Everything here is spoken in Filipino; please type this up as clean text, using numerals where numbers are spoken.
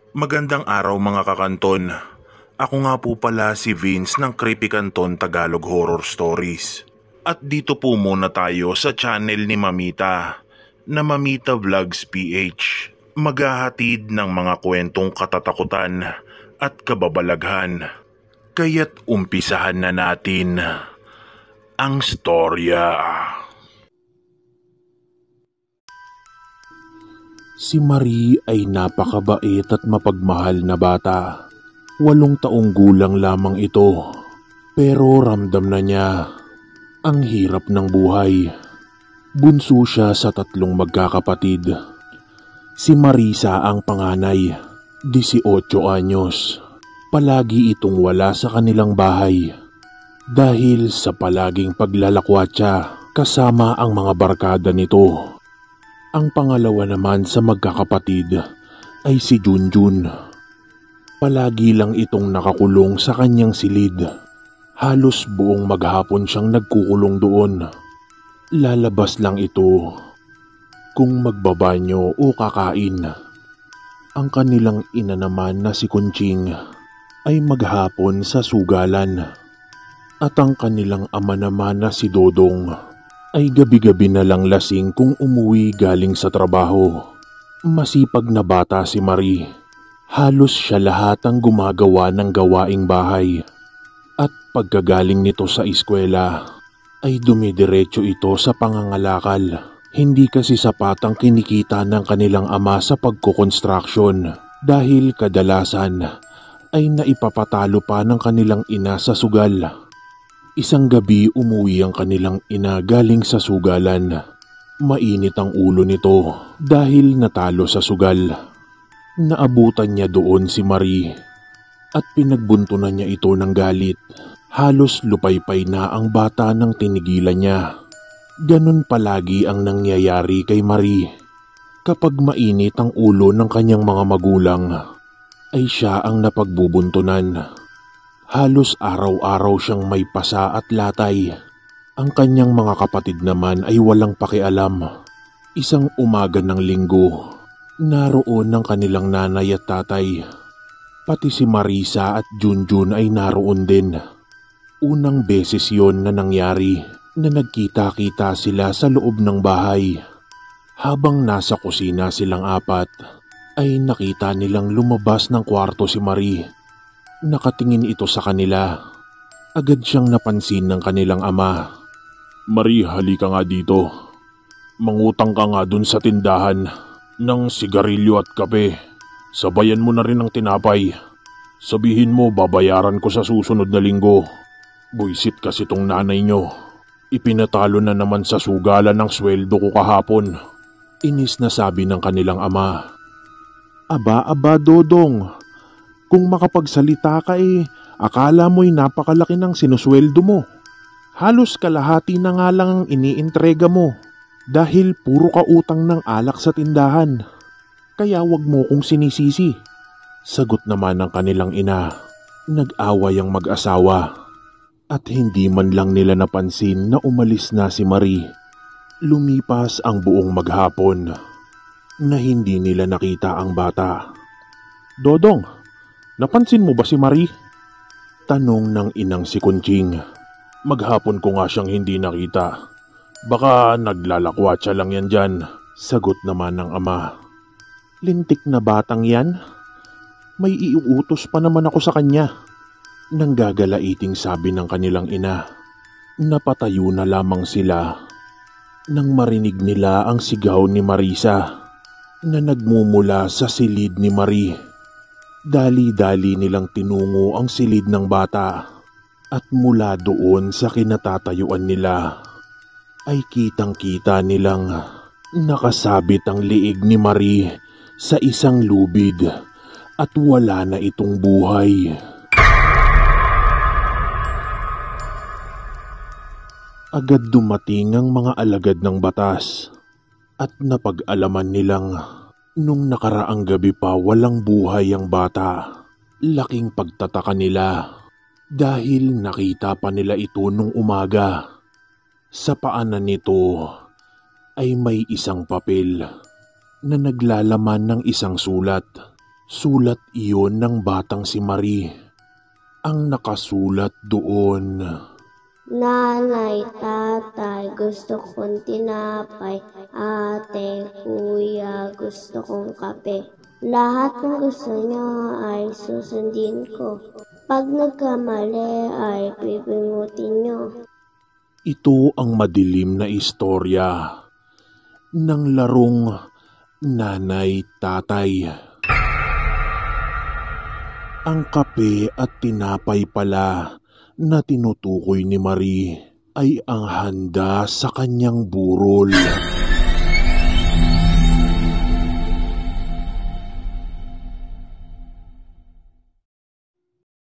Magandang araw mga kakanton. Ako nga po pala si Vince ng Creepy Canton Tagalog Horror Stories. At dito po muna tayo sa channel ni Mamita na Mamita Vlogs PH. Maghahatid ng mga kwentong katatakutan at kababalaghan. Kaya't umpisahan na natin ang storya. Si Marie ay napakabait at mapagmahal na bata. 8 taong gulang lamang ito. Pero ramdam na niya ang hirap ng buhay. Bunso siya sa 3 magkakapatid. Si Marisa ang panganay, 18 anyos. Palagi itong wala sa kanilang bahay. Dahil sa palaging paglalakwatsa kasama ang mga barkada nito. Ang pangalawa naman sa magkakapatid ay si Junjun. Palagi lang itong nakakulong sa kanyang silid. Halos buong maghapon siyang nagkukulong doon. Lalabas lang ito kung magbabanyo o kakain. Ang kanilang ina naman na si Kunching ay maghapon sa sugalan. At ang kanilang ama naman na si Dodong ay gabi-gabi na lang lasing kung umuwi galing sa trabaho. Masipag na bata si Marie. Halos siya lahat ang gumagawa ng gawaing bahay. At pagkagaling nito sa eskwela, ay dumidiretso ito sa pangangalakal. Hindi kasi sapat ang kinikita ng kanilang ama sa pagkukonstruksyon dahil kadalasan ay naipapatalo pa ng kanilang ina sa sugal. Isang gabi umuwi ang kanilang ina galing sa sugalan. Mainit ang ulo nito dahil natalo sa sugal. Naabutan niya doon si Marie at pinagbuntunan niya ito ng galit. Halos lupaypay na ang bata nang tinigilan niya. Ganun palagi ang nangyayari kay Marie. Kapag mainit ang ulo ng kanyang mga magulang, ay siya ang napagbubuntunan. Halos araw-araw siyang may pasa at latay. Ang kanyang mga kapatid naman ay walang pakialam. Isang umaga ng linggo, naroon ng kanilang nanay at tatay. Pati si Marisa at Junjun ay naroon din. Unang beses yon na nangyari na nagkita-kita sila sa loob ng bahay. Habang nasa kusina silang 4, ay nakita nilang lumabas ng kwarto si Marie. Nakatingin ito sa kanila. Agad siyang napansin ng kanilang ama. Marie, halika nga dito. Mangutang ka nga dun sa tindahan ng sigarilyo at kape. Sabayan mo na rin ang tinapay. Sabihin mo babayaran ko sa susunod na linggo. Buisit kasi tong nanay nyo. Ipinatalo na naman sa sugalan ng sweldo ko kahapon. Inis na sabi ng kanilang ama. Aba, Dodong. Kung makapagsalita ka akala mo'y napakalaki ng sinusweldo mo. Halos kalahati na nga lang ang iniintrega mo dahil puro ka utang ng alak sa tindahan. Kaya wag mo kong sinisisi. Sagot naman ng kanilang ina. Nag-away ang mag-asawa at hindi man lang nila napansin na umalis na si Marie. Lumipas ang buong maghapon na hindi nila nakita ang bata. Dodong, napansin mo ba si Marie? Tanong ng inang si Kunching. Maghapon ko nga siyang hindi nakita. Baka naglalakwatsa lang yan dyan. Sagot naman ng ama. Lintik na batang yan. May iuutos pa naman ako sa kanya. Nanggagalaiting sabi ng kanilang ina. Napatayo na lamang sila nang marinig nila ang sigaw ni Marisa na nagmumula sa silid ni Marie. Dali-dali nilang tinungo ang silid ng bata at mula doon sa kinatatayuan nila ay kitang-kita nilang nakasabit ang liig ni Marie sa isang lubid at wala na itong buhay. Agad dumating ang mga alagad ng batas at napag-alaman nilang nung nakaraang gabi pa walang buhay ang bata. Laking pagtataka nila dahil nakita pa nila ito nung umaga. Sa paanan nito ay may isang papel na naglalaman ng isang sulat. Sulat iyon ng batang si Marie. Ang nakasulat doon, Nanay, tatay, gusto kong tinapay. Ate, kuya, gusto kong kape. Lahat ng gusto niyo ay susundin ko. Pag nagkamali ay pipingutin niyo. ito ang madilim na istorya ng larong nanay-tatay. Ang kape at tinapay pala na tinutukoy ni Marie ay ang handa sa kanyang burol.